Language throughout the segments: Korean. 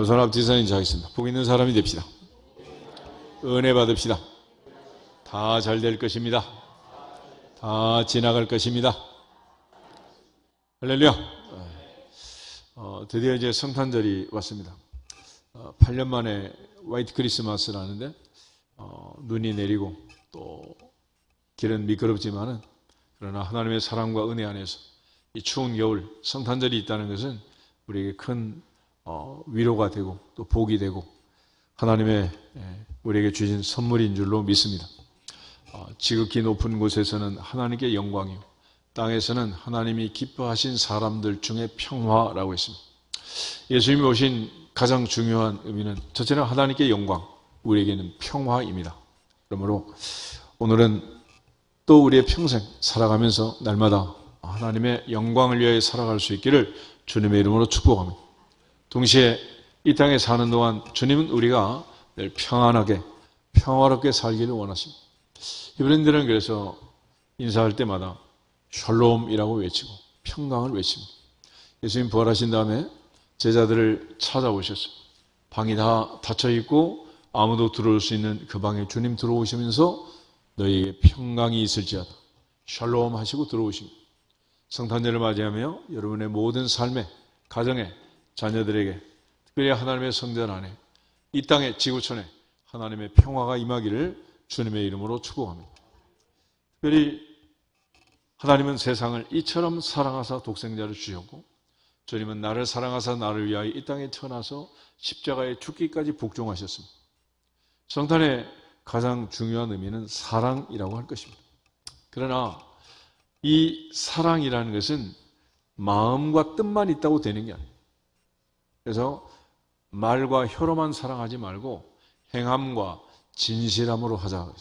손 앞 뒤에 인사하겠습니다. 복 있는 사람이 됩시다. 은혜 받읍시다. 다 잘 될 것입니다. 다 지나갈 것입니다. 할렐루야. 드디어 이제 성탄절이 왔습니다. 8년 만에 화이트 크리스마스를 하는데 눈이 내리고 또 길은 미끄럽지만은 그러나 하나님의 사랑과 은혜 안에서 이 추운 겨울 성탄절이 있다는 것은 우리에게 큰 위로가 되고 또 복이 되고 하나님의 우리에게 주신 선물인 줄로 믿습니다. 지극히 높은 곳에서는 하나님께 영광이요 땅에서는 하나님이 기뻐하신 사람들 중에 평화라고 했습니다. 예수님이 오신 가장 중요한 의미는 첫째는 하나님께 영광, 우리에게는 평화입니다. 그러므로 오늘은 또 우리의 평생 살아가면서 날마다 하나님의 영광을 위하여 살아갈 수 있기를 주님의 이름으로 축복합니다. 동시에 이 땅에 사는 동안 주님은 우리가 늘 평안하게 평화롭게 살기를 원하십니다. 히브리인들은 그래서 인사할 때마다 샬롬이라고 외치고 평강을 외칩니다. 예수님 부활하신 다음에 제자들을 찾아오셨어요. 방이 다 닫혀 있고 아무도 들어올 수 있는 그 방에 주님 들어오시면서 너희에게 평강이 있을지어다 샬롬 하시고 들어오십니다. 성탄절을 맞이하며 여러분의 모든 삶에, 가정에, 자녀들에게 특별히 하나님의 성전 안에 이 땅의 지구촌에 하나님의 평화가 임하기를 주님의 이름으로 축복합니다. 특별히 하나님은 세상을 이처럼 사랑하사 독생자를 주셨고 주님은 나를 사랑하사 나를 위하여 이 땅에 태어나서 십자가에 죽기까지 복종하셨습니다. 성탄의 가장 중요한 의미는 사랑이라고 할 것입니다. 그러나 이 사랑이라는 것은 마음과 뜻만 있다고 되는 게 아니에요. 그래서 말과 혀로만 사랑하지 말고 행함과 진실함으로 하자.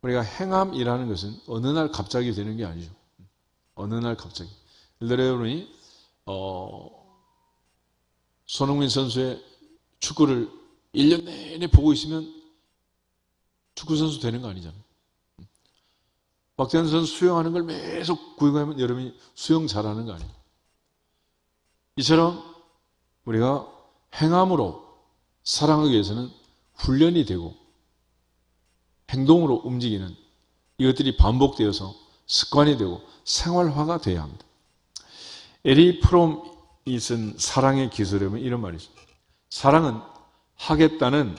우리가 행함이라는 것은 어느 날 갑자기 되는 게 아니죠. 어느 날 갑자기. 예를 들어 여러분이 손흥민 선수의 축구를 1년 내내 보고 있으면 축구선수 되는 거 아니잖아요. 박태환 선수 수영하는 걸 계속 구경하면 여러분이 수영 잘하는 거 아니에요. 이처럼 우리가 행함으로 사랑하기 위해서는 훈련이 되고 행동으로 움직이는 이것들이 반복되어서 습관이 되고 생활화가 돼야 합니다. 에리 프롬이 쓴 사랑의 기술에 보면 이런 말이 있습니다. 사랑은 하겠다는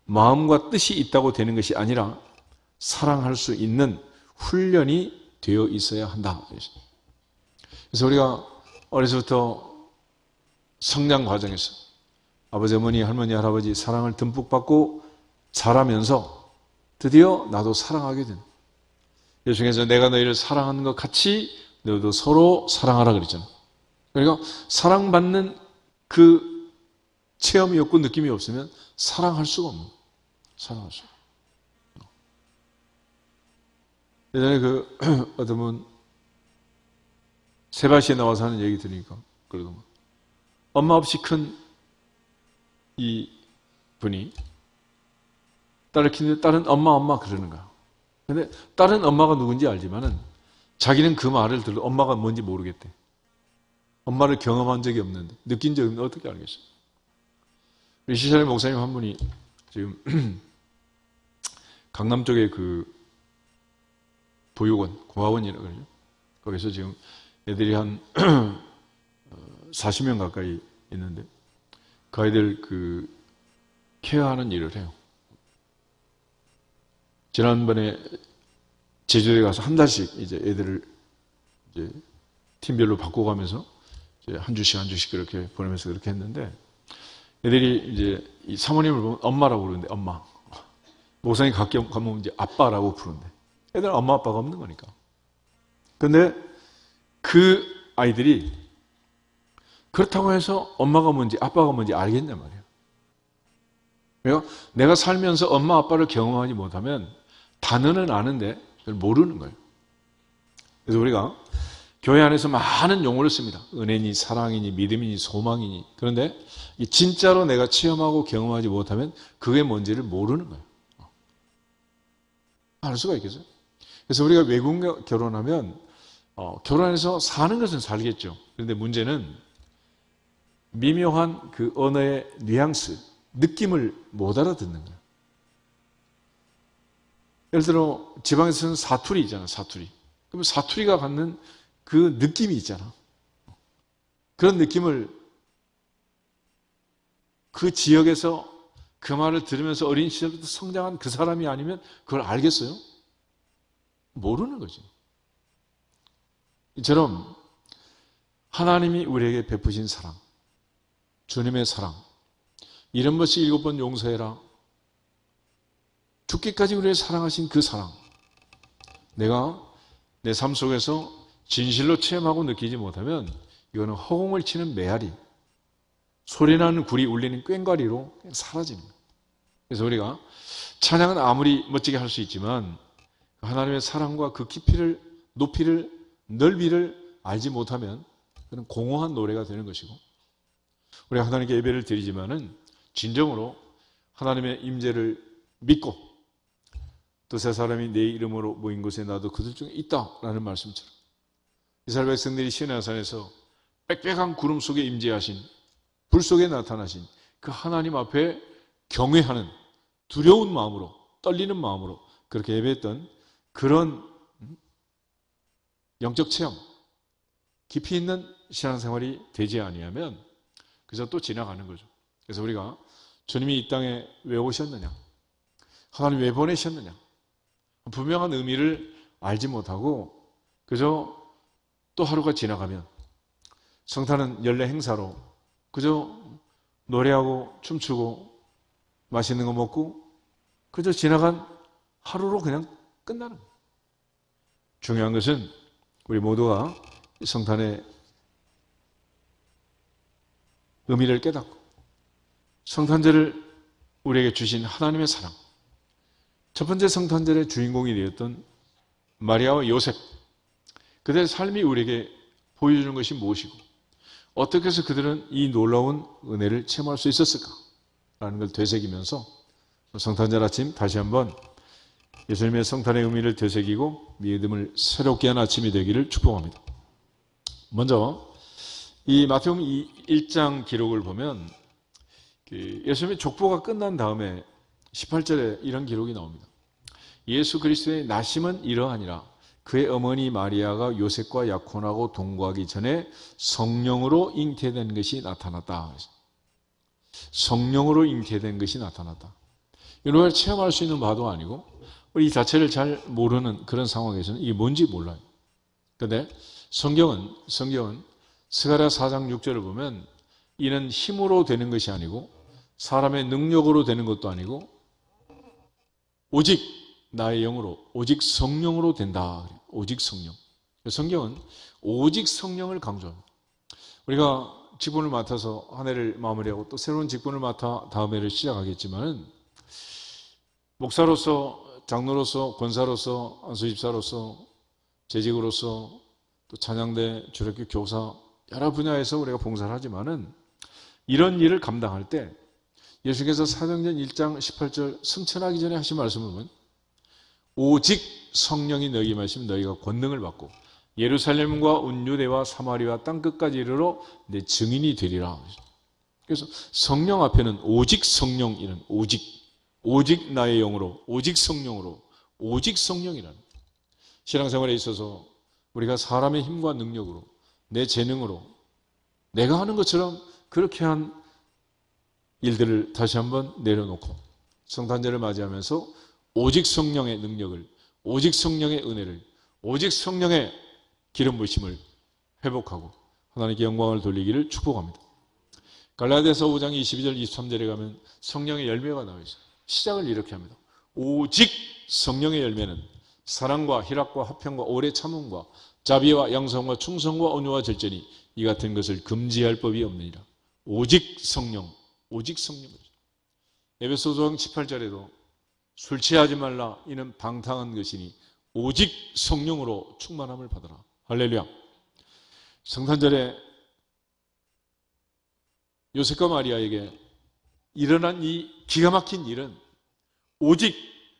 마음과 뜻이 있다고 되는 것이 아니라 사랑할 수 있는 훈련이 되어 있어야 한다. 그래서 우리가 어려서부터 성장 과정에서 아버지, 어머니, 할머니, 할아버지 사랑을 듬뿍 받고 자라면서 드디어 나도 사랑하게 된다. 예수님께서 내가 너희를 사랑하는 것 같이 너희도 서로 사랑하라 그랬잖아요. 그러니까 사랑받는 그 체험이 없고 느낌이 없으면 사랑할 수가 없는 거예요. 사랑할 수가 없어요. 예전에 어떤 분 세바시에 나와서 하는 얘기 들으니까 그러더만 엄마 없이 큰 이 분이 딸을 키우는데 딸은 엄마 그러는 거야. 근데 딸은 엄마가 누군지 알지만은 자기는 그 말을 들어 엄마가 뭔지 모르겠대. 엄마를 경험한 적이 없는데 느낀 적이 없는데 어떻게 알겠어요? 우리 시사의 목사님 한 분이 지금 강남 쪽에 그 보육원, 공화원이라고 그러죠. 거기서 지금 애들이 한 40명 가까이 있는데 그 아이들 케어하는 일을 해요. 지난번에 제주도에 가서 한 달씩 이제 애들을 이제 팀별로 바꿔가면서 이제 한 주씩 그렇게 보내면서 그렇게 했는데 애들이 이제 이 사모님을 보면 엄마라고 부르는데 엄마. 목사님 가끔 가면 이제 아빠라고 부르는데 애들은 엄마 아빠가 없는 거니까. 근데 그 아이들이 그렇다고 해서 엄마가 뭔지 아빠가 뭔지 알겠냔 말이에요. 그러니까 내가 살면서 엄마 아빠를 경험하지 못하면 단어는 아는데 그걸 모르는 거예요. 그래서 우리가 교회 안에서 많은 용어를 씁니다. 은혜니 사랑이니 믿음이니 소망이니. 그런데 진짜로 내가 체험하고 경험하지 못하면 그게 뭔지를 모르는 거예요. 알 수가 있겠어요? 그래서 우리가 외국 결혼하면 결혼해서 사는 것은 살겠죠. 그런데 문제는 미묘한 그 언어의 뉘앙스, 느낌을 못 알아듣는 거예요. 예를 들어 지방에서는 사투리 있잖아, 사투리. 그러면 사투리가 갖는 그 느낌이 있잖아. 그런 느낌을 그 지역에서 그 말을 들으면서 어린 시절부터 성장한 그 사람이 아니면 그걸 알겠어요? 모르는 거지. 이처럼 하나님이 우리에게 베푸신 사랑, 주님의 사랑, 이런 것이 7번 용서해라. 죽기까지 우리를 사랑하신 그 사랑, 내가 내 삶 속에서 진실로 체험하고 느끼지 못하면 이거는 허공을 치는 메아리, 소리나는 굴이 울리는 꽹과리로 그냥 사라집니다. 그래서 우리가 찬양은 아무리 멋지게 할 수 있지만 하나님의 사랑과 그 깊이를, 높이를, 넓이를 알지 못하면 그는 공허한 노래가 되는 것이고, 우리가 하나님께 예배를 드리지만은 진정으로 하나님의 임재를 믿고 두세 사람이 내 이름으로 모인 곳에 나도 그들 중에 있다라는 말씀처럼 이스라엘 백성들이 시내산에서 빽빽한 구름 속에 임재하신, 불 속에 나타나신 그 하나님 앞에 경외하는 두려운 마음으로, 떨리는 마음으로 그렇게 예배했던 그런 영적 체험, 깊이 있는 신앙생활이 되지 아니하면 그저 또 지나가는 거죠. 그래서 우리가 주님이 이 땅에 왜 오셨느냐, 하나님 왜 보내셨느냐, 분명한 의미를 알지 못하고 그저 또 하루가 지나가면 성탄은 연례 행사로 그저 노래하고 춤추고 맛있는 거 먹고 그저 지나간 하루로 그냥 끝나는 거예요. 중요한 것은 우리 모두가 성탄의 의미를 깨닫고 성탄절을 우리에게 주신 하나님의 사랑, 첫 번째 성탄절의 주인공이 되었던 마리아와 요셉, 그들의 삶이 우리에게 보여주는 것이 무엇이고 어떻게 해서 그들은 이 놀라운 은혜를 체험할 수 있었을까라는 걸 되새기면서 성탄절 아침 다시 한번 예수님의 성탄의 의미를 되새기고 믿음을 새롭게 한 아침이 되기를 축복합니다. 먼저 이 마태복음 1장 기록을 보면 예수님의 족보가 끝난 다음에 18절에 이런 기록이 나옵니다. 예수 그리스도의 나심은 이러하니라. 그의 어머니 마리아가 요셉과 약혼하고 동거하기 전에 성령으로 잉태된 것이 나타났다. 성령으로 잉태된 것이 나타났다. 이런 걸 체험할 수 있는 바도 아니고 이 자체를 잘 모르는 그런 상황에서는 이게 뭔지 몰라요. 그런데 성경은 스가랴 4장 6절을 보면 이는 힘으로 되는 것이 아니고 사람의 능력으로 되는 것도 아니고 오직 나의 영으로, 오직 성령으로 된다. 오직 성령. 성경은 오직 성령을 강조합니다. 우리가 직분을 맡아서 한 해를 마무리하고 또 새로운 직분을 맡아 다음 해를 시작하겠지만 목사로서, 장로로서, 권사로서, 안수집사로서, 재직으로서 또 찬양대, 주력교 교사 여러 분야에서 우리가 봉사를 하지만은 이런 일을 감당할 때 예수께서 사도행전 1장 18절 승천하기 전에 하신 말씀을 보면 오직 성령이 너희에게 임하시면 너희가 권능을 받고 예루살렘과 온 유대와 사마리아 땅끝까지 이르러 내 증인이 되리라. 그래서 성령 앞에는 오직 성령이라는 오직 나의 영으로, 오직 성령으로, 오직 성령이라는 신앙생활에 있어서 우리가 사람의 힘과 능력으로 내 재능으로 내가 하는 것처럼 그렇게 한 일들을 다시 한번 내려놓고 성탄절을 맞이하면서 오직 성령의 능력을, 오직 성령의 은혜를, 오직 성령의 기름 부으심을 회복하고 하나님께 영광을 돌리기를 축복합니다. 갈라디아서 5장 22절 23절에 가면 성령의 열매가 나와 있어요. 시작을 이렇게 합니다. 오직 성령의 열매는 사랑과 희락과 화평과 오래 참음과 자비와 양성과 충성과 온유와 절제니 이 같은 것을 금지할 법이 없느니라. 오직 성령, 오직 성령. 에베소서 18절에도 술 취하지 말라 이는 방탕한 것이니 오직 성령으로 충만함을 받아라. 할렐루야. 성탄절에 요셉과 마리아에게 일어난 이 기가 막힌 일은 오직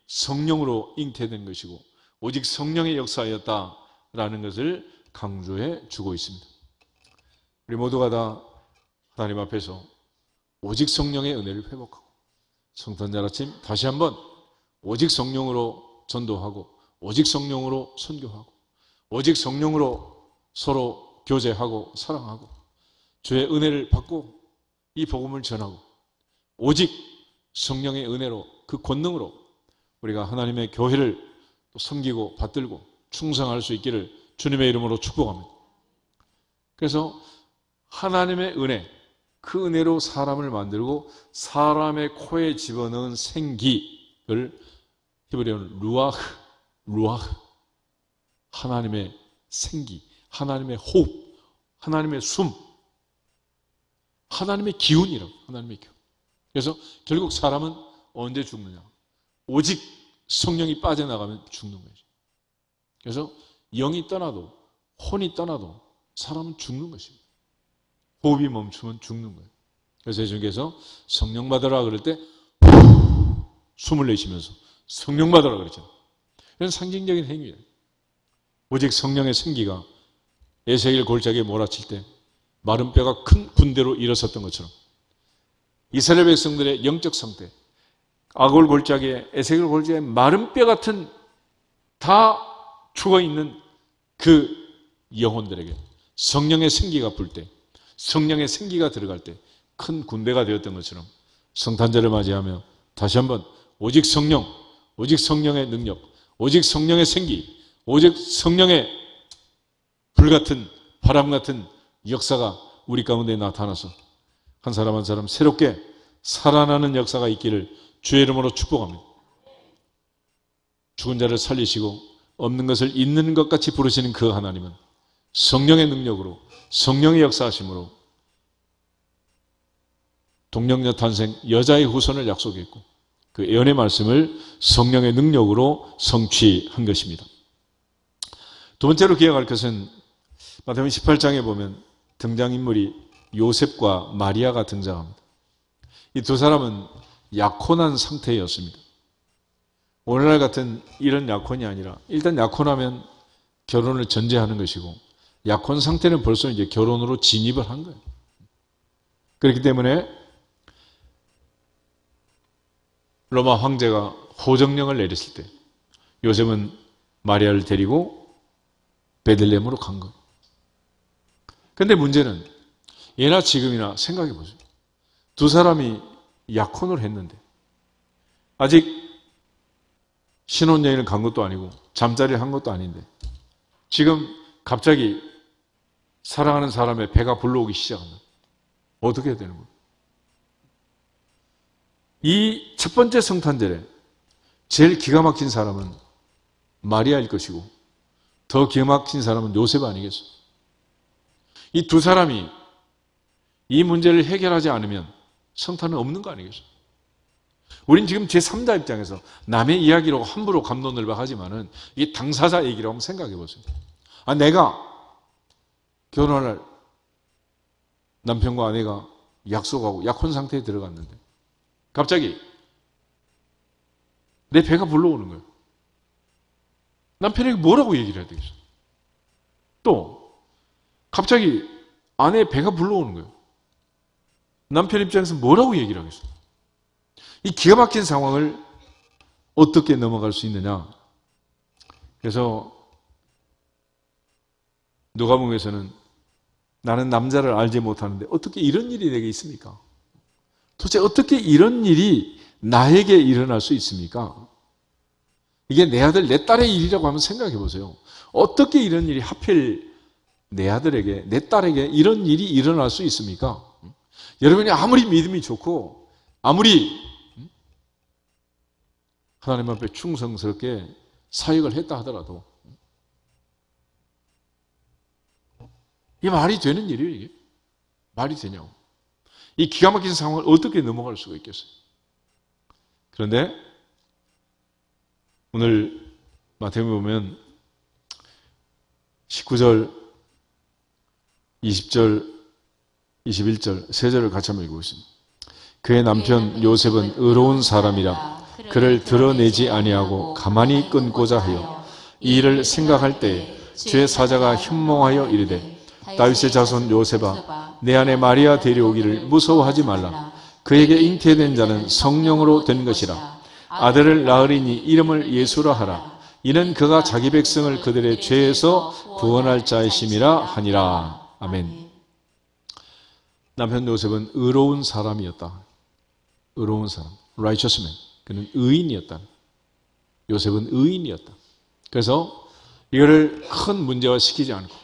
성령으로 잉태된 것이고 오직 성령의 역사였다라는 것을 강조해 주고 있습니다. 우리 모두가 다 하나님 앞에서 오직 성령의 은혜를 회복하고 성탄절 아침 다시 한번 오직 성령으로 전도하고 오직 성령으로 선교하고 오직 성령으로 서로 교제하고 사랑하고 주의 은혜를 받고 이 복음을 전하고 오직 성령의 은혜로 그 권능으로 우리가 하나님의 교회를 또 섬기고 받들고 충성할 수 있기를 주님의 이름으로 축복합니다. 그래서 하나님의 은혜, 그 은혜로 사람을 만들고 사람의 코에 집어넣은 생기를 히브리어는 루아흐, 하나님의 생기, 하나님의 호흡, 하나님의 숨, 하나님의 기운이라고, 하나님의 기운. 그래서 결국 사람은 언제 죽느냐? 오직 성령이 빠져나가면 죽는 거죠. 그래서 영이 떠나도, 혼이 떠나도 사람은 죽는 것입니다. 호흡이 멈추면 죽는 거예요. 그래서 예수님께서 성령 받으라 그럴 때 숨을 내쉬면서 성령 받으라 그랬잖아요. 이런 상징적인 행위예요. 오직 성령의 생기가 에세겔 골짜기에 몰아칠 때 마른 뼈가 큰 군대로 일어섰던 것처럼 이스라엘 백성들의 영적 상태, 아골 골짜기에 에세겔 골짜기에 마른 뼈 같은 다 죽어있는 그 영혼들에게 성령의 생기가 불 때, 성령의 생기가 들어갈 때 큰 군대가 되었던 것처럼 성탄절을 맞이하며 다시 한번 오직 성령, 오직 성령의 능력, 오직 성령의 생기, 오직 성령의 불같은 바람 같은 역사가 우리 가운데 나타나서 한 사람 한 사람 새롭게 살아나는 역사가 있기를 주의 이름으로 축복합니다. 죽은 자를 살리시고 없는 것을 있는 것 같이 부르시는 그 하나님은 성령의 능력으로, 성령의 역사하심으로 동령녀 탄생 여자의 후손을 약속했고 그 예언의 말씀을 성령의 능력으로 성취한 것입니다. 두 번째로 기억할 것은 마태복음 18장에 보면 등장인물이 요셉과 마리아가 등장합니다. 이 두 사람은 약혼한 상태였습니다. 오늘날 같은 이런 약혼이 아니라 일단 약혼하면 결혼을 전제하는 것이고 약혼 상태는 벌써 이제 결혼으로 진입을 한 거예요. 그렇기 때문에 로마 황제가 호정령을 내렸을 때 요셉은 마리아를 데리고 베들레헴으로 간 거예요. 그런데 문제는 예나 지금이나 생각해 보세요. 두 사람이 약혼을 했는데 아직 신혼여행을 간 것도 아니고 잠자리를 한 것도 아닌데 지금 갑자기 사랑하는 사람의 배가 불러오기 시작합니다. 어떻게 해야 되는 거예요? 이 첫 번째 성탄절에 제일 기가 막힌 사람은 마리아일 것이고 더 기가 막힌 사람은 요셉 아니겠어요? 이 두 사람이 이 문제를 해결하지 않으면 성탄은 없는 거 아니겠어요? 우린 지금 제3자 입장에서 남의 이야기로 함부로 갑론을박하지만은 이게 당사자 얘기라고 한번 생각해 보세요. 아, 내가 결혼할 남편과 아내가 약속하고 약혼 상태에 들어갔는데 갑자기 내 배가 불러오는 거예요. 남편에게 뭐라고 얘기를 해야 되겠어요? 또 갑자기 아내의 배가 불러오는 거예요. 남편 입장에서 뭐라고 얘기를 하겠어요? 이 기가 막힌 상황을 어떻게 넘어갈 수 있느냐? 그래서 누가복음에서는 나는 남자를 알지 못하는데 어떻게 이런 일이 내게 있습니까? 도대체 어떻게 이런 일이 나에게 일어날 수 있습니까? 이게 내 아들, 내 딸의 일이라고 한번 생각해 보세요. 어떻게 이런 일이 하필 내 아들에게, 내 딸에게 이런 일이 일어날 수 있습니까? 여러분이 아무리 믿음이 좋고 아무리 하나님 앞에 충성스럽게 사역을 했다 하더라도 이게 말이 되는 일이에요, 이게? 말이 되냐고. 이 기가 막힌 상황을 어떻게 넘어갈 수가 있겠어요? 그런데 오늘 마태복음 보면 19절, 20절, 21절 세 절을 같이 한번 읽어보겠습니다. 그의 남편 요셉은 의로운 사람이라 그를 드러내지 아니하고 가만히 끊고자 하여 이 일을 생각할 때 주의 사자가 현몽하여 이르되 다윗의 자손 요셉아 내 안에 마리아 데려오기를 무서워하지 말라. 그에게 잉태된 자는 성령으로 된 것이라. 아들을 낳으리니 이름을 예수라 하라. 이는 그가 자기 백성을 그들의 죄에서 구원할 자이심이라 하니라. 아멘. 남편 요셉은 의로운 사람이었다. 의로운 사람, righteous man. 그는 의인이었다. 요셉은 의인이었다. 그래서 이거를 큰 문제화 시키지 않고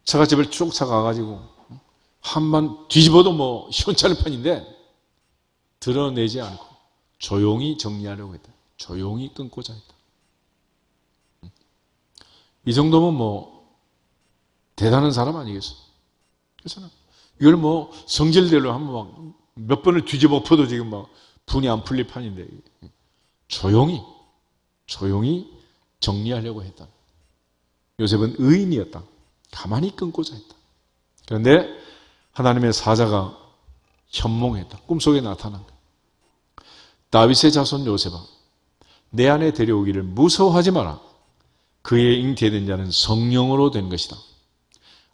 처갓집을 쭉 차가가지고 한번 뒤집어도 뭐 시원찮을 편인데 드러내지 않고 조용히 정리하려고 했다. 조용히 끊고자 했다. 이 정도면 뭐 대단한 사람 아니겠어? 그래서 이걸 뭐 성질대로 한번 막 몇 번을 뒤집어 엎어도 지금 막 분이 안 풀릴 판인데 조용히 정리하려고 했다. 요셉은 의인이었다. 가만히 끊고자 했다. 그런데 하나님의 사자가 현몽했다. 꿈속에 나타난 거야. 다윗의 자손 요셉아, 내 안에 데려오기를 무서워하지 마라. 그의 잉태된 자는 성령으로 된 것이다.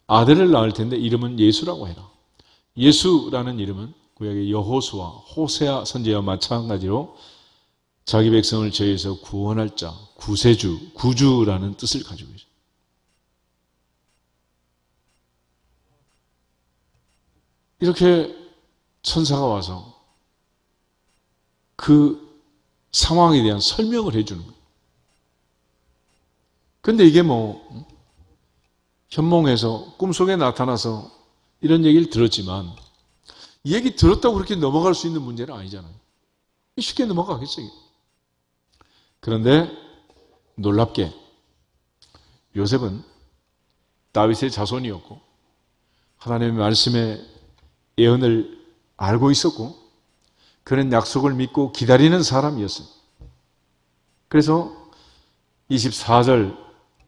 아들을 낳을 텐데 이름은 예수라고 해라. 예수라는 이름은 구약의 여호수아, 호세아 선지자와 마찬가지로 자기 백성을 죄에서 구원할 자, 구세주, 구주라는 뜻을 가지고 있어요. 이렇게 천사가 와서 그 상황에 대한 설명을 해주는 거예요. 근데 이게 뭐 현몽에서 꿈속에 나타나서 이런 얘기를 들었지만 이 얘기 들었다고 그렇게 넘어갈 수 있는 문제는 아니잖아요. 쉽게 넘어가겠어요. 그런데 놀랍게 요셉은 다윗의 자손이었고 하나님의 말씀의 예언을 알고 있었고 그런 약속을 믿고 기다리는 사람이었어요. 그래서 24절,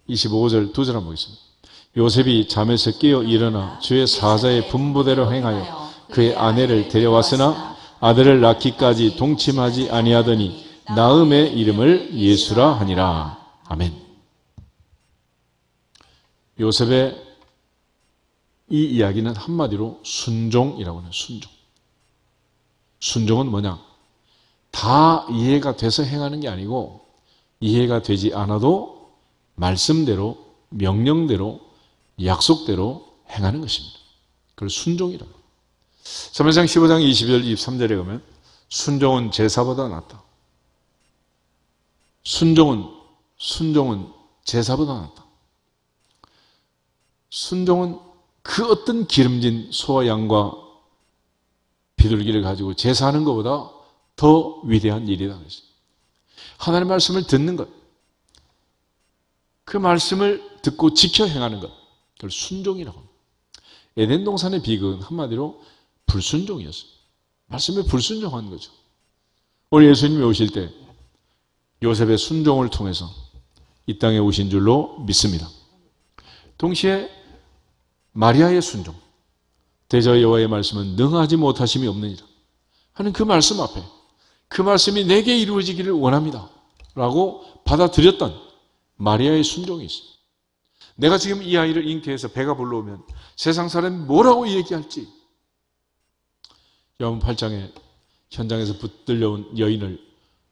25절 두 절 한번 보겠습니다. 요셉이 잠에서 깨어 일어나 주의 사자의 분부대로 행하여 그의 아내를 데려왔으나 아들을 낳기까지 동침하지 아니하더니 나음의 이름을 예수라 하니라. 아멘. 요셉의 이 이야기는 한마디로 순종이라고 하는 순종. 순종은 뭐냐? 다 이해가 돼서 행하는 게 아니고 이해가 되지 않아도 말씀대로, 명령대로, 약속대로 행하는 것입니다. 그걸 순종이라고. 사무엘상 15장 20절, 23절에 가면 순종은 제사보다 낫다. 순종은 제사보다 낫다. 순종은 그 어떤 기름진 소와 양과 비둘기를 가지고 제사하는 것보다 더 위대한 일이다. 하나님의 말씀을 듣는 것, 그 말씀을 듣고 지켜 행하는 것, 그걸 순종이라고 합니다. 에덴 동산의 비극은 한마디로 불순종이었어요. 말씀에 불순종한 거죠. 오늘 예수님이 오실 때 요셉의 순종을 통해서 이 땅에 오신 줄로 믿습니다. 동시에 마리아의 순종, 대저 여호와의 말씀은 능하지 못하심이 없느니라 하는 그 말씀 앞에 그 말씀이 내게 이루어지기를 원합니다 라고 받아들였던 마리아의 순종이 있어요. 내가 지금 이 아이를 잉태해서 배가 불러오면 세상 사람이 뭐라고 얘기할지. 요한 8장에 현장에서 붙들려온 여인을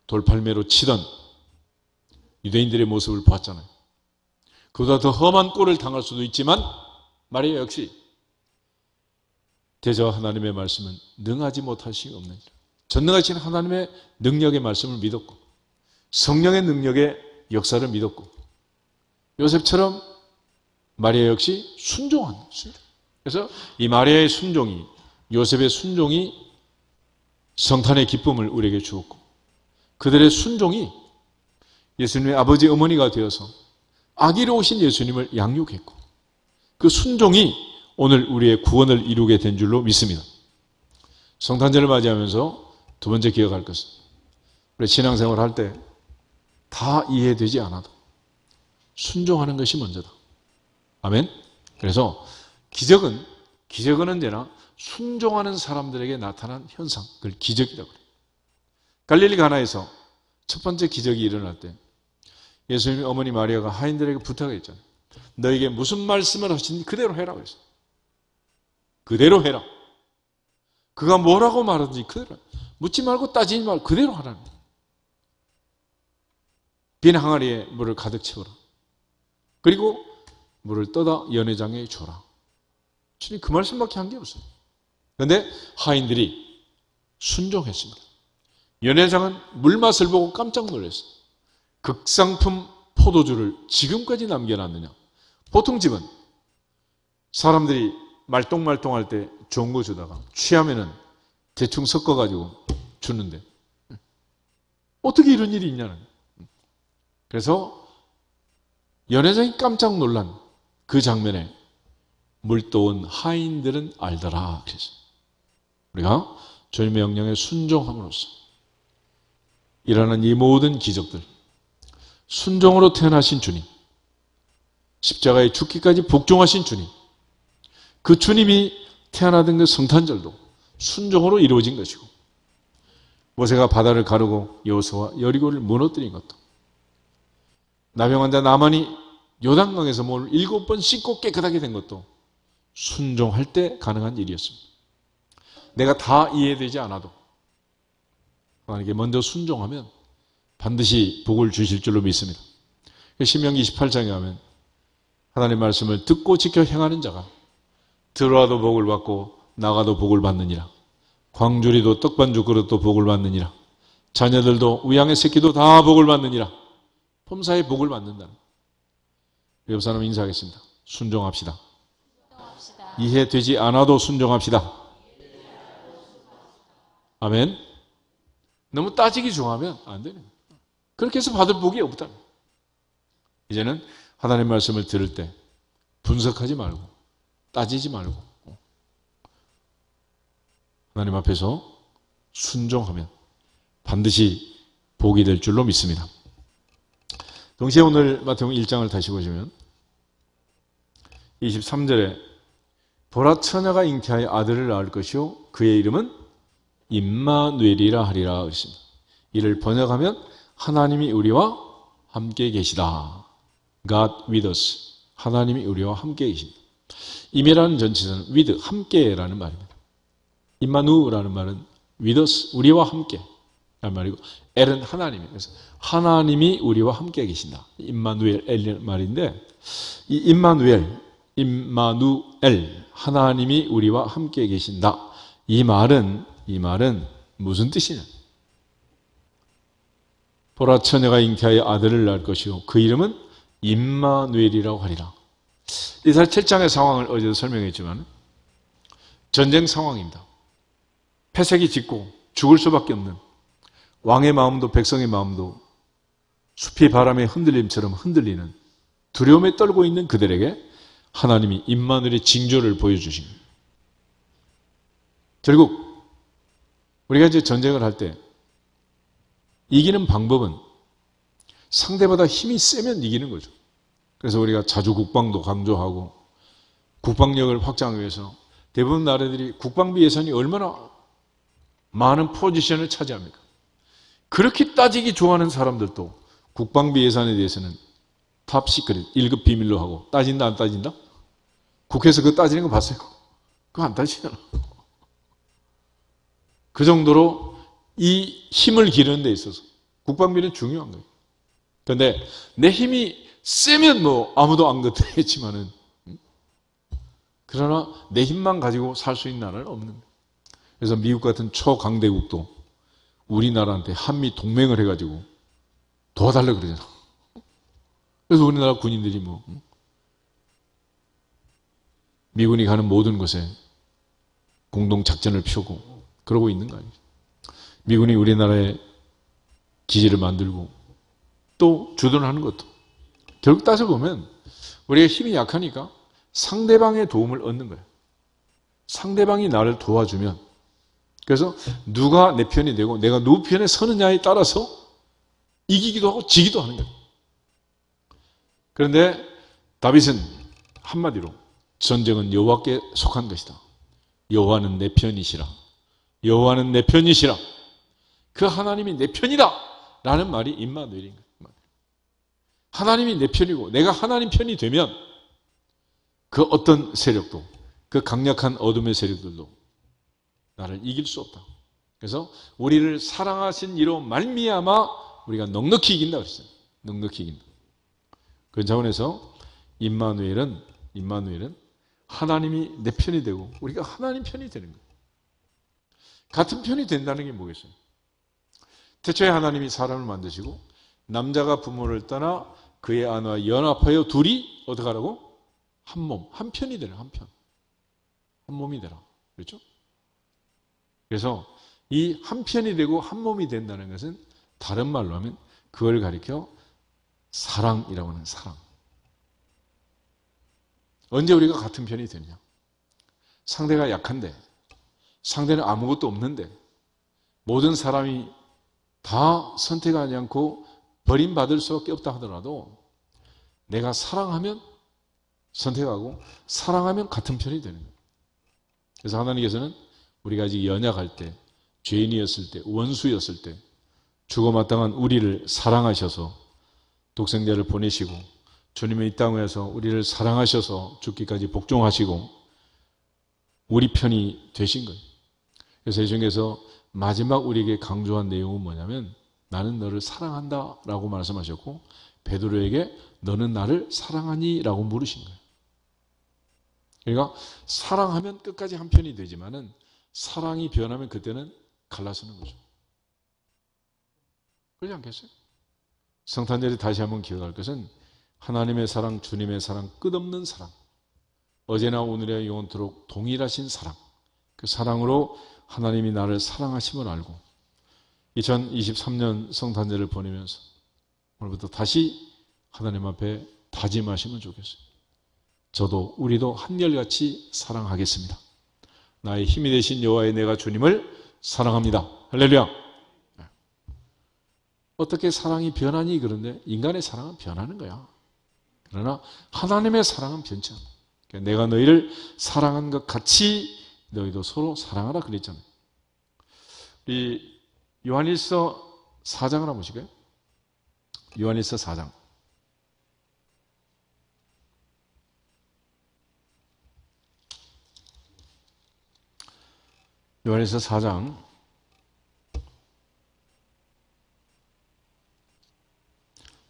돌팔매로 치던 유대인들의 모습을 보았잖아요. 그보다 더 험한 꼴을 당할 수도 있지만 마리아 역시 대저 하나님의 말씀은 능하지 못하심이 없느니라. 전능하신 하나님의 능력의 말씀을 믿었고 성령의 능력의 역사를 믿었고 요셉처럼 마리아 역시 순종한 것입니다. 그래서 이 마리아의 순종이, 요셉의 순종이 성탄의 기쁨을 우리에게 주었고 그들의 순종이 예수님의 아버지 어머니가 되어서 아기로 오신 예수님을 양육했고 그 순종이 오늘 우리의 구원을 이루게 된 줄로 믿습니다. 성탄절을 맞이하면서 두 번째 기억할 것은 우리 신앙생활 할 때 다 이해되지 않아도 순종하는 것이 먼저다. 아멘. 그래서 기적은 언제나 순종하는 사람들에게 나타난 현상, 그걸 기적이라고 그래요. 갈릴리 가나에서 첫 번째 기적이 일어날 때 예수님의 어머니 마리아가 하인들에게 부탁했잖아요. 너에게 무슨 말씀을 하시는지 그대로 해라고 했어요. 그대로 해라. 그가 뭐라고 말하든지 그대로 묻지 말고 따지지 말고 그대로 하라는 거예요. 빈 항아리에 물을 가득 채워라. 그리고 물을 떠다 연회장에 줘라. 주님 그 말씀밖에 한 게 없어요. 그런데 하인들이 순종했습니다. 연회장은 물맛을 보고 깜짝 놀랐어요. 극상품 포도주를 지금까지 남겨놨느냐. 보통 집은 사람들이 말똥말똥할 때 좋은 거 주다가 취하면은 대충 섞어가지고 주는데 어떻게 이런 일이 있냐는. 그래서 연회장이 깜짝 놀란 그 장면에 물떠온 하인들은 알더라. 그래서 우리가 주님의 명령에 순종함으로써 일어난 이 모든 기적들, 순종으로 태어나신 주님, 십자가에 죽기까지 복종하신 주님, 그 주님이 태어나던 그 성탄절도 순종으로 이루어진 것이고, 모세가 바다를 가르고 여호수아와 여리고를 무너뜨린 것도, 나병 환자 나만이 요단강에서 물을 7번 씻고 깨끗하게 된 것도 순종할 때 가능한 일이었습니다. 내가 다 이해되지 않아도 하나님께 먼저 순종하면 반드시 복을 주실 줄로 믿습니다. 신명기 28장에 가면 하나님의 말씀을 듣고 지켜 행하는 자가 들어와도 복을 받고 나가도 복을 받느니라. 광주리도 떡반죽 그릇도 복을 받느니라. 자녀들도 우양의 새끼도 다 복을 받느니라. 범사에 복을 받는다는. 옆 사람 인사하겠습니다. 순종합시다. 이해되지 않아도 순종합시다. 아멘. 너무 따지기 좋아하면 안 되는 거예요. 그렇게 해서 받을 복이 없다. 이제는 하나님의 말씀을 들을 때 분석하지 말고 따지지 말고 하나님 앞에서 순종하면 반드시 복이 될 줄로 믿습니다. 동시에 오늘 마태복음 1장을 다시 보시면 23절에 보라 처녀가 잉태하여 아들을 낳을 것이요 그의 이름은 임마누엘이라 하리라 그랬습니다. 이를 번역하면 하나님이 우리와 함께 계시다. God with us. 하나님이 우리와 함께 계십니다. 임이라는 전치사는 with, 함께라는 말입니다. 임마누라는 말은 with us, 우리와 함께 라는 말이고, 엘은 하나님이에요. 그래서 하나님이 우리와 함께 계신다. 임마누엘, 엘이라는 말인데, 이 임마누엘, 하나님이 우리와 함께 계신다. 이 말은 무슨 뜻이냐? 보라 처녀가 잉태하여 아들을 낳을 것이요 그 이름은 임마누엘이라고 하리라. 이사야 7장의 상황을 어제도 설명했지만 전쟁 상황입니다. 패색이 짙고 죽을 수밖에 없는 왕의 마음도 백성의 마음도 숲이 바람의 흔들림처럼 흔들리는 두려움에 떨고 있는 그들에게 하나님이 임마누엘의 징조를 보여주신 거예요. 결국 우리가 이제 전쟁을 할 때 이기는 방법은 상대보다 힘이 세면 이기는 거죠. 그래서 우리가 자주 국방도 강조하고 국방력을 확장하기 위해서 대부분 나라들이 국방비 예산이 얼마나 많은 포지션을 차지합니까? 그렇게 따지기 좋아하는 사람들도 국방비 예산에 대해서는 탑 시크릿, 1급 비밀로 하고 따진다 안 따진다? 국회에서 그거 따지는 거 봤어요? 그거 안 따지잖아. 그 정도로 이 힘을 기르는 데 있어서 국방비는 중요한 거예요. 그런데 내 힘이 세면 뭐 아무도 안 건드리겠지만은 그러나 내 힘만 가지고 살 수 있는 나라는 없는 거예요. 그래서 미국 같은 초강대국도 우리나라한테 한미 동맹을 해가지고 도와달라고 그러잖아. 그래서 우리나라 군인들이 뭐 미군이 가는 모든 곳에 공동작전을 펴고 그러고 있는 거 아니에요. 미군이 우리나라에 기지를 만들고 또 주둔하는 것도 결국 따져보면 우리가 힘이 약하니까 상대방의 도움을 얻는 거예요. 상대방이 나를 도와주면 그래서 누가 내 편이 되고 내가 누구 편에 서느냐에 따라서 이기기도 하고 지기도 하는 거예요. 그런데 다윗은 한마디로 전쟁은 여호와께 속한 것이다. 여호와는 내 편이시라. 여호와는 내 편이시라. 그 하나님이 내 편이다 라는 말이 임마누엘인 거예요. 하나님이 내 편이고 내가 하나님 편이 되면 그 어떤 세력도 그 강력한 어둠의 세력들도 나를 이길 수 없다. 그래서 우리를 사랑하신 이로 말미암아 우리가 넉넉히 이긴다 그랬어요. 넉넉히 이긴다. 그 차원에서 임마누엘은 하나님이 내 편이 되고 우리가 하나님 편이 되는 거예요. 같은 편이 된다는 게 뭐겠어요? 태초에 하나님이 사람을 만드시고 남자가 부모를 떠나 그의 아내와 연합하여 둘이 어떻게 하라고? 한 몸, 한 편이 되라. 한 편. 한 몸이 되라. 그렇죠? 그래서 이 한 편이 되고 한 몸이 된다는 것은 다른 말로 하면 그걸 가리켜 사랑이라고 하는 사랑. 언제 우리가 같은 편이 되느냐? 상대가 약한데, 상대는 아무것도 없는데, 모든 사람이 다 선택하지 않고 버림받을 수밖에 없다 하더라도 내가 사랑하면 선택하고 사랑하면 같은 편이 되는 거예요. 그래서 하나님께서는 우리가 아직 연약할 때, 죄인이었을 때, 원수였을 때 죽어마땅한 우리를 사랑하셔서 독생자를 보내시고 주님의 이 땅에서 우리를 사랑하셔서 죽기까지 복종하시고 우리 편이 되신 거예요. 그래서 이 중에서 마지막 우리에게 강조한 내용은 뭐냐면 나는 너를 사랑한다 라고 말씀하셨고 베드로에게 너는 나를 사랑하니? 라고 물으신 거예요. 그러니까 사랑하면 끝까지 한 편이 되지만은 사랑이 변하면 그때는 갈라서는 거죠. 그렇지 않겠어요? 성탄절에 다시 한번 기억할 것은 하나님의 사랑, 주님의 사랑, 끝없는 사랑, 어제나 오늘의 영원토록 동일하신 사랑, 그 사랑으로 하나님이 나를 사랑하심을 알고 2023년 성탄절을 보내면서 오늘부터 다시 하나님 앞에 다짐하시면 좋겠어요. 저도 우리도 한결같이 사랑하겠습니다. 나의 힘이 되신 여호와의 내가 주님을 사랑합니다. 할렐루야. 어떻게 사랑이 변하니? 그런데 인간의 사랑은 변하는 거야. 그러나 하나님의 사랑은 변치 않아. 그러니까 내가 너희를 사랑한 것 같이 너희도 서로 사랑하라 그랬잖아요. 이 요한일서 4장을 한번 보실까요? 요한일서 4장. 요한일서 4장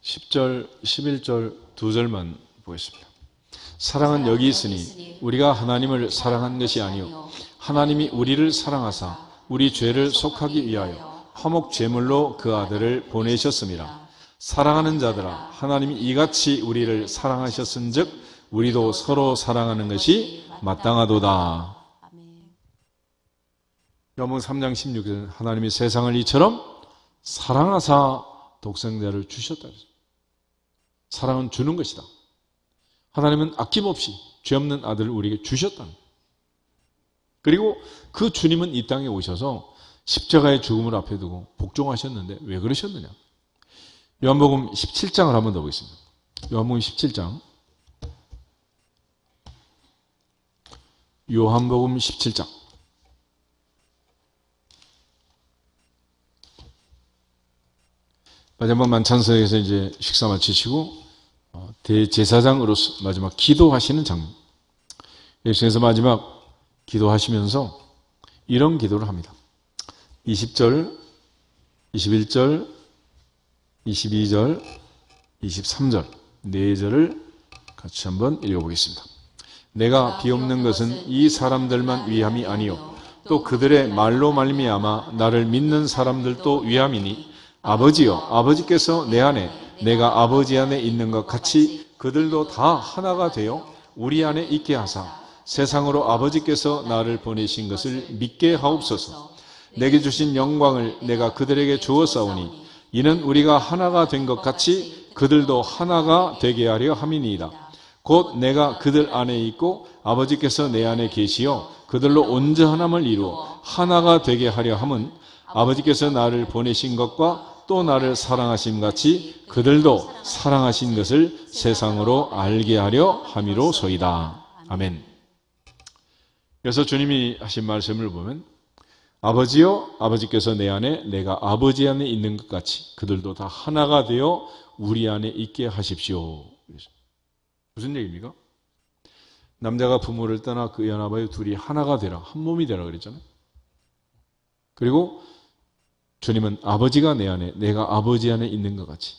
10절, 11절 두 절만 보겠습니다. 사랑은 여기 있으니 우리가 하나님을 사랑한 것이 아니요 하나님이 우리를 사랑하사 우리 죄를 속하기 위하여 화목 제물로 그 아들을 보내셨습니다. 사랑하는 자들아 하나님이 이같이 우리를 사랑하셨은즉 우리도 서로 사랑하는 것이 마땅하도다. 요한복음 3장 16절은 하나님이 세상을 이처럼 사랑하사 독생자를 주셨다. 사랑은 주는 것이다. 하나님은 아낌없이 죄 없는 아들을 우리에게 주셨다. 그리고 그 주님은 이 땅에 오셔서 십자가의 죽음을 앞에 두고 복종하셨는데 왜 그러셨느냐? 요한복음 17장을 한번 더 보겠습니다. 요한복음 17장. 요한복음 17장. 마지막 만찬석에서 이제 식사 마치시고 대제사장으로서 마지막 기도하시는 장면. 예수께서 마지막 기도하시면서 이런 기도를 합니다. 20절, 21절, 22절, 23절, 네 절을 같이 한번 읽어보겠습니다. 내가 비옵는 것은 이 사람들만 위함이 아니요 또 그들의 말로 말미암아 나를 믿는 사람들도 위함이니 아버지여 아버지께서 내 안에 내가 아버지 안에 있는 것 같이 그들도 다 하나가 되어 우리 안에 있게 하사 세상으로 아버지께서 나를 보내신 것을 믿게 하옵소서. 내게 주신 영광을 내가 그들에게 주었사오니 이는 우리가 하나가 된 것 같이 그들도 하나가 되게 하려 함이니이다. 곧 내가 그들 안에 있고 아버지께서 내 안에 계시어 그들로 온전함을 이루어 하나가 되게 하려 함은 아버지께서 나를 보내신 것과 또 나를 사랑하심 같이 그들도 사랑하신 것을 세상으로 알게 하려 함이로소이다. 아멘. 그래서 주님이 하신 말씀을 보면 아버지여 아버지께서 내 안에 내가 아버지 안에 있는 것 같이 그들도 다 하나가 되어 우리 안에 있게 하십시오. 무슨 얘기입니까? 남자가 부모를 떠나 그 연합하여 둘이 하나가 되라, 한 몸이 되라 그랬잖아요. 그리고 주님은 아버지가 내 안에, 내가 아버지 안에 있는 것 같이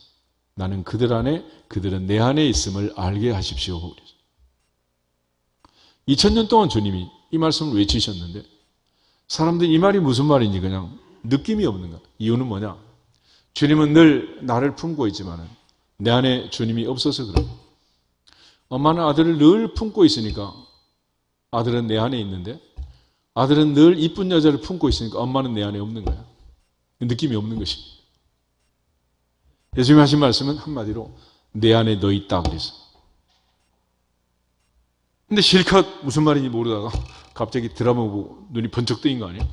나는 그들 안에, 그들은 내 안에 있음을 알게 하십시오. 그랬어요. 2000년 동안 주님이 이 말씀을 외치셨는데 사람들이 이 말이 무슨 말인지 그냥 느낌이 없는 거야. 이유는 뭐냐? 주님은 늘 나를 품고 있지만 내 안에 주님이 없어서 그래요. 엄마는 아들을 늘 품고 있으니까 아들은 내 안에 있는데 아들은 늘 이쁜 여자를 품고 있으니까 엄마는 내 안에 없는 거야. 느낌이 없는 것입니다. 예수님이 하신 말씀은 한마디로 내 안에 너 있다 그래서. 근데 실컷 무슨 말인지 모르다가 갑자기 드라마 보고 눈이 번쩍 뜨인 거 아니에요?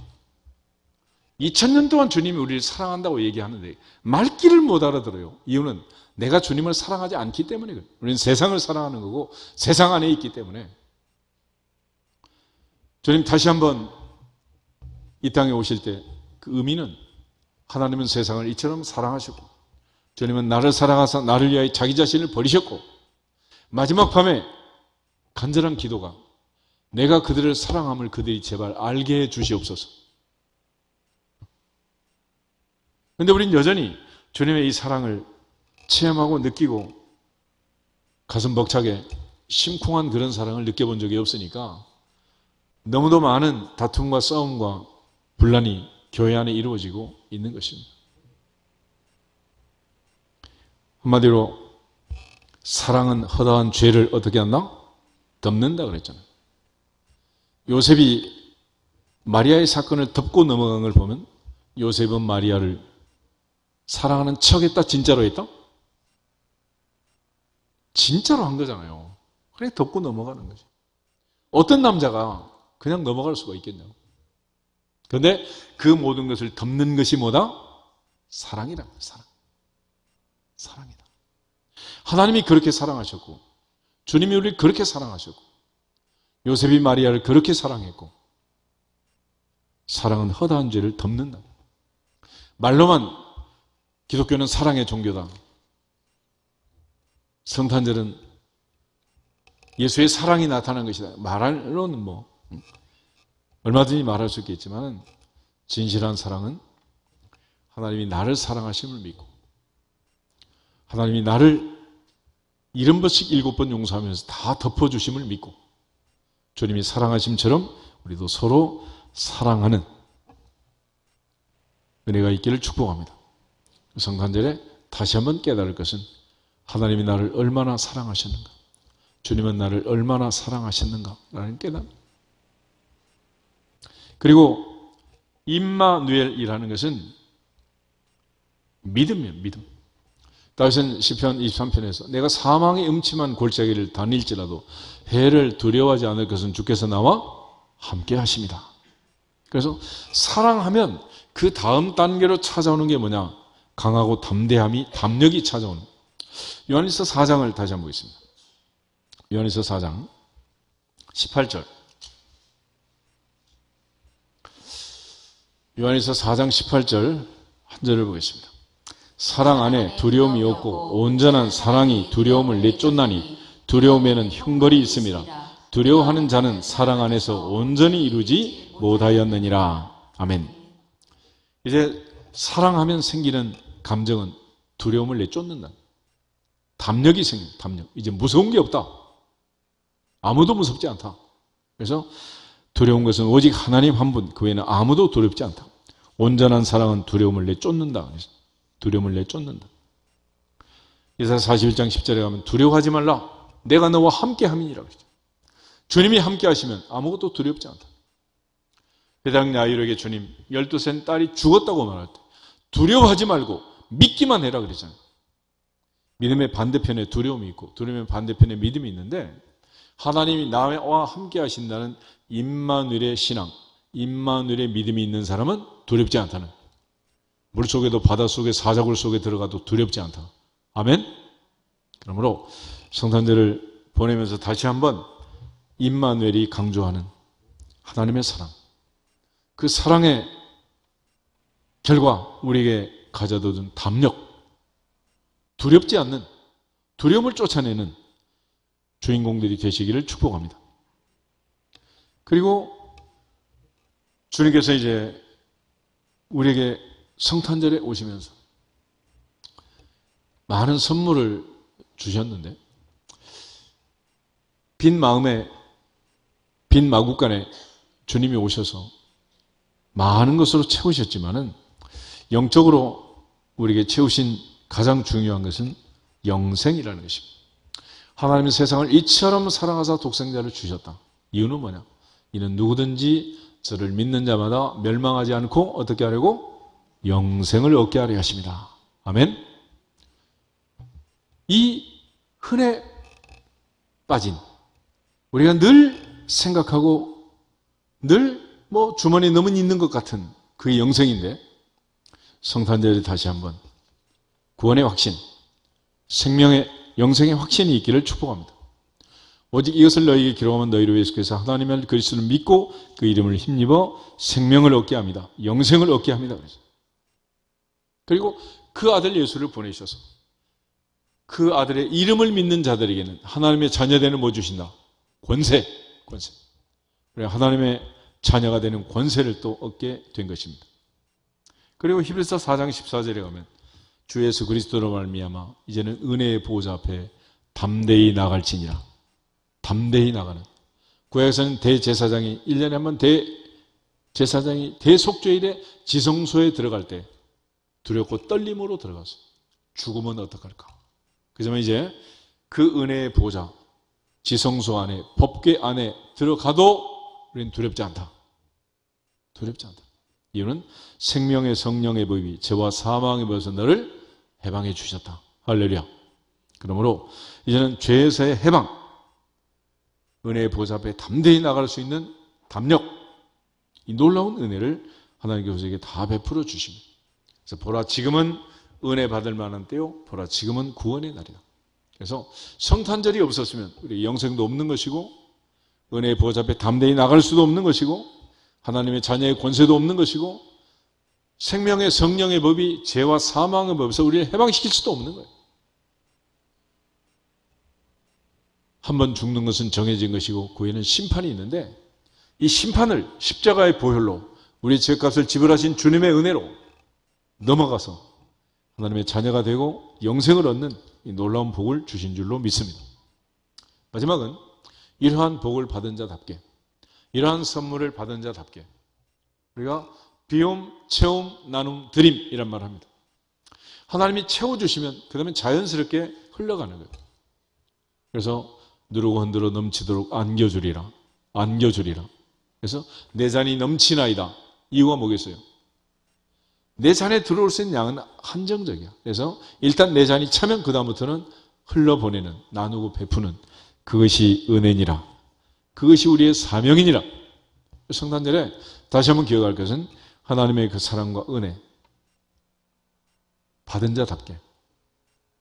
2000년 동안 주님이 우리를 사랑한다고 얘기하는데 말귀를 못 알아들어요. 이유는 내가 주님을 사랑하지 않기 때문에 그래요. 우리는 세상을 사랑하는 거고 세상 안에 있기 때문에. 주님 다시 한번 이 땅에 오실 때 그 의미는 하나님은 세상을 이처럼 사랑하시고 주님은 나를 사랑하사 나를 위하여 자기 자신을 버리셨고 마지막 밤에 간절한 기도가 내가 그들을 사랑함을 그들이 제발 알게 해 주시옵소서. 그런데 우리는 여전히 주님의 이 사랑을 체험하고 느끼고 가슴 벅차게 심쿵한 그런 사랑을 느껴본 적이 없으니까 너무도 많은 다툼과 싸움과 분란이 교회 안에 이루어지고 있는 것입니다. 한마디로 사랑은 허다한 죄를 어떻게 한다? 덮는다 그랬잖아요. 요셉이 마리아의 사건을 덮고 넘어간 걸 보면 요셉은 마리아를 사랑하는 척했다 진짜로 했다? 진짜로 한 거잖아요. 그래 덮고 넘어가는 거지. 어떤 남자가 그냥 넘어갈 수가 있겠냐고. 그런데 그 모든 것을 덮는 것이 뭐다? 사랑이다. 사랑. 사랑이다. 하나님이 그렇게 사랑하셨고 주님이 우리를 그렇게 사랑하셨고 요셉이 마리아를 그렇게 사랑했고 사랑은 허다한 죄를 덮는다. 말로만 기독교는 사랑의 종교다. 성탄절은 예수의 사랑이 나타난 것이다. 말로는 뭐 얼마든지 말할 수 있겠지만 진실한 사랑은 하나님이 나를 사랑하심을 믿고 하나님이 나를 70번씩 7번 용서하면서 다 덮어주심을 믿고 주님이 사랑하심처럼 우리도 서로 사랑하는 은혜가 있기를 축복합니다. 성탄절에 다시 한번 깨달을 것은 하나님이 나를 얼마나 사랑하셨는가, 주님은 나를 얼마나 사랑하셨는가라는 깨달음. 그리고 임마누엘이라는 것은 믿음이에요. 믿음. 다윗은 시편 23편에서 내가 사망의 음침한 골짜기를 다닐지라도 해를 두려워하지 않을 것은 주께서 나와 함께 하십니다. 그래서 사랑하면 그 다음 단계로 찾아오는 게 뭐냐? 강하고 담력이 찾아오는. 요한일서 4장을 다시 한번 보겠습니다. 요한일서 4장 18절. 요한일서 4장 18절 한 절을 보겠습니다. 사랑 안에 두려움이 없고 온전한 사랑이 두려움을 내쫓나니 두려움에는 형벌이 있습니다. 두려워하는 자는 사랑 안에서 온전히 이루지 못하였느니라. 아멘. 이제 사랑하면 생기는 감정은 두려움을 내쫓는다. 담력이 생깁니다. 담력. 이제 무서운 게 없다. 아무도 무섭지 않다. 그래서 두려운 것은 오직 하나님 한 분, 그 외에는 아무도 두렵지 않다. 온전한 사랑은 두려움을 내쫓는다. 두려움을 내쫓는다. 이사야 41장 10절에 가면 두려워하지 말라. 내가 너와 함께 함이니라. 주님이 함께 하시면 아무것도 두렵지 않다. 회당 야이로에게 주님 12세 딸이 죽었다고 말할 때 두려워하지 말고 믿기만 해라 그랬잖아요. 믿음의 반대편에 두려움이 있고 두려움의 반대편에 믿음이 있는데 하나님이 나와 함께 하신다는 임마누엘의 신앙, 임마누엘의 믿음이 있는 사람은 두렵지 않다는. 물속에도 바닷속에 사자굴 속에 들어가도 두렵지 않다. 아멘? 그러므로 성탄절을 보내면서 다시 한번 임마누엘이 강조하는 하나님의 사랑, 그 사랑의 결과 우리에게 가져다 준 담력, 두렵지 않는, 두려움을 쫓아내는 주인공들이 되시기를 축복합니다. 그리고 주님께서 이제 우리에게 성탄절에 오시면서 많은 선물을 주셨는데, 빈 마음에, 빈 마구간에 주님이 오셔서 많은 것으로 채우셨지만은 영적으로 우리에게 채우신 가장 중요한 것은 영생이라는 것입니다. 하나님은 세상을 이처럼 사랑하사 독생자를 주셨다. 이유는 뭐냐? 이는 누구든지 저를 믿는 자마다 멸망하지 않고 어떻게 하려고? 영생을 얻게 하려 하십니다. 아멘. 이 흔해 빠진, 우리가 늘 생각하고 늘 주머니에 너무 있는 것 같은 그게 영생인데, 성탄절에 다시 한번 구원의 확신, 생명의 영생의 확신이 있기를 축복합니다. 오직 이것을 너희에게 기록하면 너희로 예수께서 하나님의 그리스도를 믿고 그 이름을 힘입어 생명을 얻게 합니다. 영생을 얻게 합니다. 그리고 그 아들 예수를 보내셔서 그 아들의 이름을 믿는 자들에게는 하나님의 자녀되는 뭐 주신다? 권세. 그래, 하나님의 자녀가 되는 권세를 또 얻게 된 것입니다. 그리고 히브리서 4장 14절에 가면 주 예수 그리스도로 말미암아 이제는 은혜의 보호자 앞에 담대히 나갈지니라. 담대히 나가는. 구약에서는 대제사장이 1년에 한 번 대제사장이 대속죄일에 지성소에 들어갈 때 두렵고 떨림으로 들어가서 죽으면 어떡할까? 그렇지만 이제 그 은혜의 보호자 지성소 안에, 법궤 안에 들어가도 우리는 두렵지 않다. 두렵지 않다. 이유는 생명의 성령의 법이 죄와 사망의 법에서 너를 해방해 주셨다. 할렐루야. 그러므로 이제는 죄에서의 해방, 은혜의 보좌 앞에 담대히 나갈 수 있는 담력, 이 놀라운 은혜를 하나님께서 우리에게 다 베풀어 주십니다. 그래서 보라, 지금은 은혜 받을 만한 때요, 보라, 지금은 구원의 날이다. 그래서 성탄절이 없었으면 우리 영생도 없는 것이고, 은혜의 보좌 앞에 담대히 나갈 수도 없는 것이고, 하나님의 자녀의 권세도 없는 것이고, 생명의 성령의 법이 죄와 사망의 법에서 우리를 해방시킬 수도 없는 거예요. 한 번 죽는 것은 정해진 것이고 그 후에는 심판이 있는데, 이 심판을 십자가의 보혈로 우리의 죄값을 지불하신 주님의 은혜로 넘어가서 하나님의 자녀가 되고 영생을 얻는 이 놀라운 복을 주신 줄로 믿습니다. 마지막은 이러한 복을 받은 자답게, 이러한 선물을 받은 자답게 우리가 비움, 채움, 나눔, 드림이란 말을 합니다. 하나님이 채워주시면 그 다음에 자연스럽게 흘러가는 거예요. 그래서 누르고 흔들어 넘치도록 안겨주리라. 그래서 내 잔이 넘치나이다. 이유가 뭐겠어요? 내 잔에 들어올 수 있는 양은 한정적이야. 그래서 일단 내 잔이 차면 그 다음부터는 흘러보내는, 나누고 베푸는, 그것이 은혜니라. 그것이 우리의 사명이니라. 성탄절에 다시 한번 기억할 것은 하나님의 그 사랑과 은혜, 받은 자답게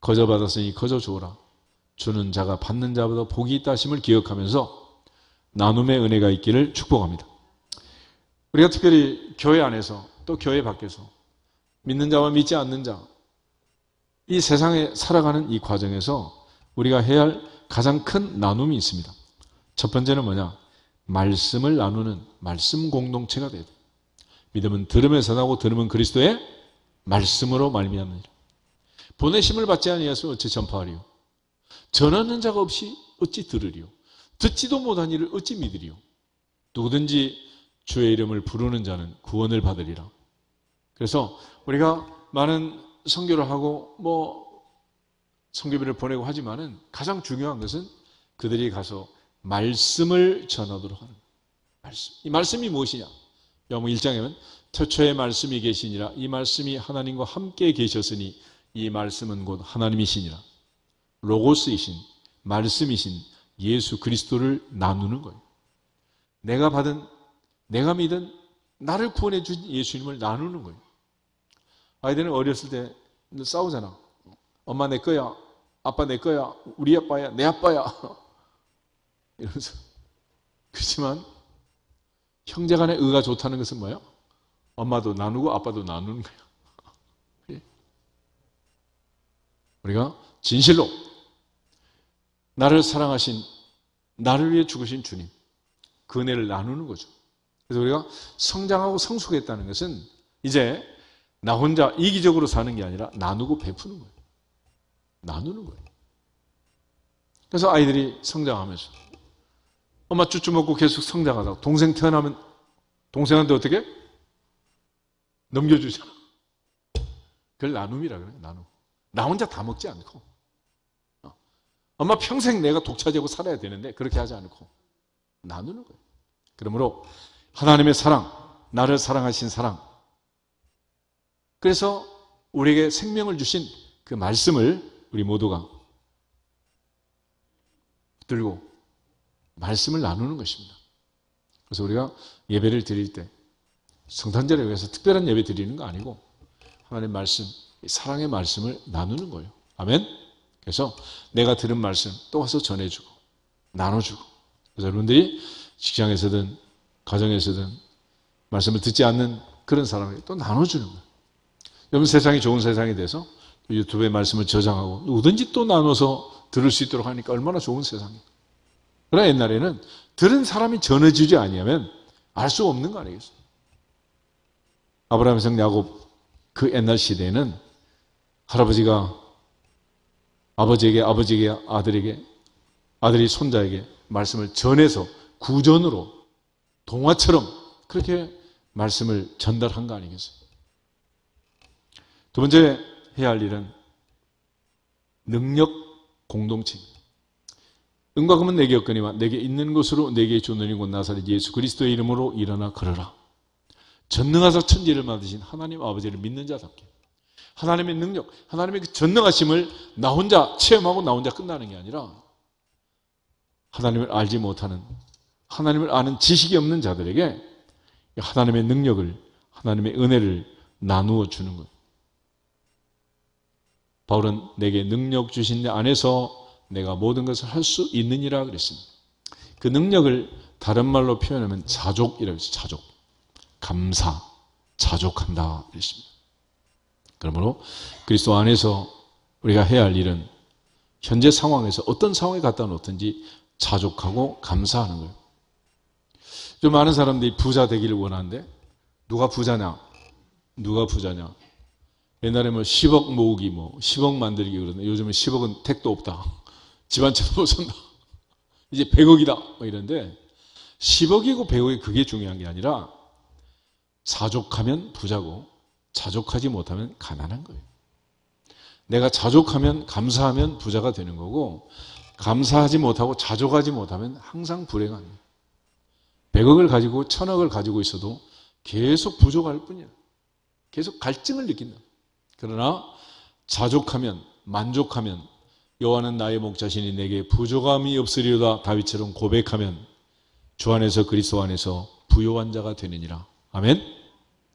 거저 받았으니 거저 주어라. 주는 자가 받는 자보다 복이 있다 하심을 기억하면서 나눔의 은혜가 있기를 축복합니다. 우리가 특별히 교회 안에서 또 교회 밖에서 믿는 자와 믿지 않는 자, 이 세상에 살아가는 이 과정에서 우리가 해야 할 가장 큰 나눔이 있습니다. 첫 번째는 뭐냐? 말씀을 나누는 말씀 공동체가 돼야 돼. 믿음은 들음에서 나고 들음은 그리스도의 말씀으로 말미암느니라. 보내심을 받지 아니하여 어찌 전파하리요? 전하는 자가 없이 어찌 들으리요? 듣지도 못한 이를 어찌 믿으리요? 누구든지 주의 이름을 부르는 자는 구원을 받으리라. 그래서 우리가 많은 선교를 하고 선교비를 보내고 하지만은 가장 중요한 것은 그들이 가서 말씀을 전하도록 하는 거예요. 말씀. 이 말씀이 무엇이냐? 요한복음 1장에는 태초에 말씀이 계시니라. 이 말씀이 하나님과 함께 계셨으니 이 말씀은 곧 하나님이시니라. 로고스이신, 말씀이신 예수 그리스도를 나누는 거예요. 내가 받은, 내가 믿은, 나를 구원해 준 예수님을 나누는 거예요. 아이들은 어렸을 때 싸우잖아. 엄마 내 거야, 아빠 내 거야, 우리 아빠야, 내 아빠야 이러면서. 그렇지만 형제간의 의가 좋다는 것은 뭐예요? 엄마도 나누고 아빠도 나누는 거예요. 우리가 진실로 나를 사랑하신, 나를 위해 죽으신 주님, 그 은혜를 나누는 거죠. 그래서 우리가 성장하고 성숙했다는 것은 이제 나 혼자 이기적으로 사는 게 아니라 나누고 베푸는 거예요. 나누는 거예요. 그래서 아이들이 성장하면서 엄마 쭈쭈 먹고 계속 성장하다가 동생 태어나면 동생한테 어떻게? 넘겨주잖아. 그걸 나눔이라 그래요. 나눔. 나 혼자 다 먹지 않고 엄마 평생 내가 독차지하고 살아야 되는데 그렇게 하지 않고 나누는 거예요. 그러므로 하나님의 사랑, 나를 사랑하신 사랑, 그래서 우리에게 생명을 주신 그 말씀을 우리 모두가 들고 말씀을 나누는 것입니다. 그래서 우리가 예배를 드릴 때 성탄절에 위해서 특별한 예배 드리는 거 아니고 하나님의 말씀, 사랑의 말씀을 나누는 거예요. 아멘? 그래서 내가 들은 말씀 또 와서 전해주고 나눠주고, 그래서 여러분들이 직장에서든 가정에서든 말씀을 듣지 않는 그런 사람에게 또 나눠주는 거예요. 여러분, 세상이 좋은 세상이 돼서 유튜브에 말씀을 저장하고 누구든지 또 나눠서 들을 수 있도록 하니까 얼마나 좋은 세상이에요. 그러나 옛날에는 들은 사람이 전해주지 아니하면 알 수 없는 거 아니겠어요? 아브라함, 이삭, 야곱 그 옛날 시대에는 할아버지가 아버지에게, 아들에게, 아들이 손자에게 말씀을 전해서 구전으로 동화처럼 그렇게 말씀을 전달한 거 아니겠어요? 두 번째 해야 할 일은 능력 공동체입니다. 은과 금은 내게 없거니와 내게 있는 것으로 내게 주는 이곳 나사렛 예수 그리스도의 이름으로 일어나 걸어라. 전능하사 천지를 만드신 하나님 아버지를 믿는 자답게 하나님의 능력, 하나님의 그 전능하심을 나 혼자 체험하고 나 혼자 끝나는 게 아니라 하나님을 알지 못하는, 하나님을 아는 지식이 없는 자들에게 하나님의 능력을, 하나님의 은혜를 나누어 주는 것. 바울은 내게 능력 주신 내 안에서 내가 모든 것을 할 수 있느니라 그랬습니다. 그 능력을 다른 말로 표현하면 자족이라고 했어요. 자족. 감사, 자족한다 그랬습니다. 그러므로 그리스도 안에서 우리가 해야 할 일은 현재 상황에서 어떤 상황에 갖다 놓든지 자족하고 감사하는 거예요. 좀 많은 사람들이 부자 되기를 원하는데 누가 부자냐? 누가 부자냐? 옛날에 뭐 10억 모으기, 10억 만들기 그러는데 요즘은 10억은 택도 없다. 집 한 채도 못 산다. 이제 100억이다. 이런데 10억이고 100억이 그게 중요한 게 아니라 자족하면 부자고 자족하지 못하면 가난한 거예요. 내가 자족하면, 감사하면 부자가 되는 거고 감사하지 못하고 자족하지 못하면 항상 불행한 거예요. 100억을 가지고 1000억을 가지고 있어도 계속 부족할 뿐이야. 계속 갈증을 느낀다. 그러나 자족하면, 만족하면 여호와는 나의 목자시니 내게 부족함이 없으리로다 다윗처럼 고백하면 주 안에서 그리스도 안에서 부요한 자가 되느니라. 아멘.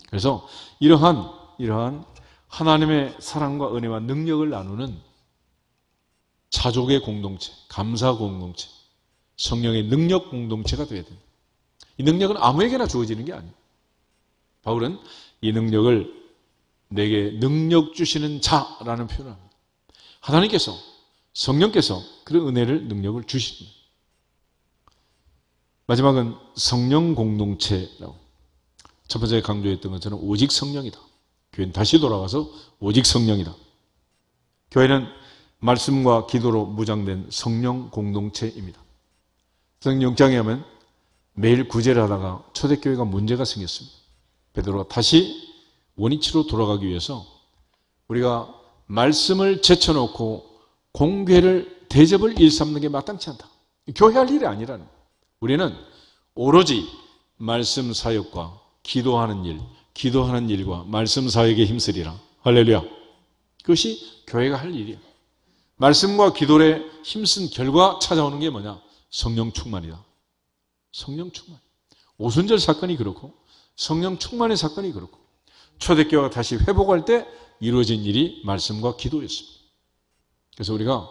그래서 이러한 하나님의 사랑과 은혜와 능력을 나누는 자족의 공동체, 감사 공동체, 성령의 능력 공동체가 되어야 됩니다. 이 능력은 아무에게나 주어지는 게 아니에요. 바울은 이 능력을 내게 능력 주시는 자라는 표현을 합니다. 하나님께서, 성령께서 그런 은혜를, 능력을 주십니다. 마지막은 성령 공동체라고. 첫 번째 강조했던 것처럼 오직 성령이다. 교회는 다시 돌아가서 오직 성령이다. 교회는 말씀과 기도로 무장된 성령 공동체입니다. 성령 6장에 하면 매일 구제를 하다가 초대교회가 문제가 생겼습니다. 베드로가 다시 원위치로 돌아가기 위해서 우리가 말씀을 제쳐놓고 공회를 대접을 일삼는 게 마땅치 않다. 교회할 일이 아니라는 거예요. 우리는 오로지 말씀 사역과 기도하는 일과 말씀 사역에 힘쓰리라. 할렐루야. 그것이 교회가 할 일이야. 말씀과 기도에 힘쓴 결과 찾아오는 게 뭐냐? 성령 충만이다. 성령 충만. 오순절 사건이 그렇고 성령 충만의 사건이 그렇고 초대교회가 다시 회복할 때 이루어진 일이 말씀과 기도였습니다. 그래서 우리가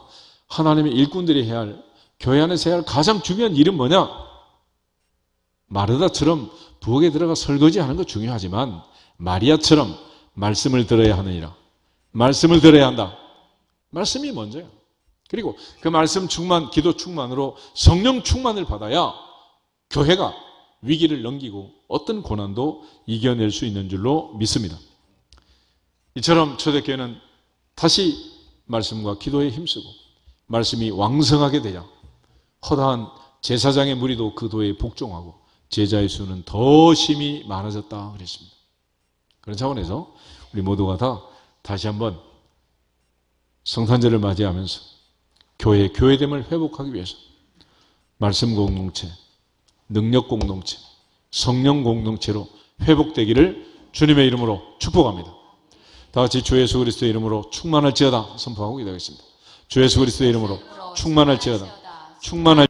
하나님의 일꾼들이 해야 할, 교회 안에서 해야 할 가장 중요한 일은 뭐냐? 마르다처럼 부엌에 들어가 설거지하는 거 중요하지만 마리아처럼 말씀을 들어야 하느니라. 말씀을 들어야 한다. 말씀이 먼저야. 그리고 그 말씀 충만, 기도 충만으로 성령 충만을 받아야 교회가 위기를 넘기고 어떤 고난도 이겨낼 수 있는 줄로 믿습니다. 이처럼 초대교회는 다시 말씀과 기도에 힘쓰고 말씀이 왕성하게 되자 허다한 제사장의 무리도 그 도에 복종하고 제자의 수는 더 심히 많아졌다 그랬습니다. 그런 차원에서 우리 모두가 다 다시 한번 성탄절을 맞이하면서 교회의 교회됨을 회복하기 위해서 말씀 공동체, 능력 공동체, 성령 공동체로 회복되기를 주님의 이름으로 축복합니다. 다 같이 주 예수 그리스도의 이름으로 충만할지어다 선포하고 기도하겠습니다. 주 예수 그리스도의 이름으로 충만할지어다. 충만할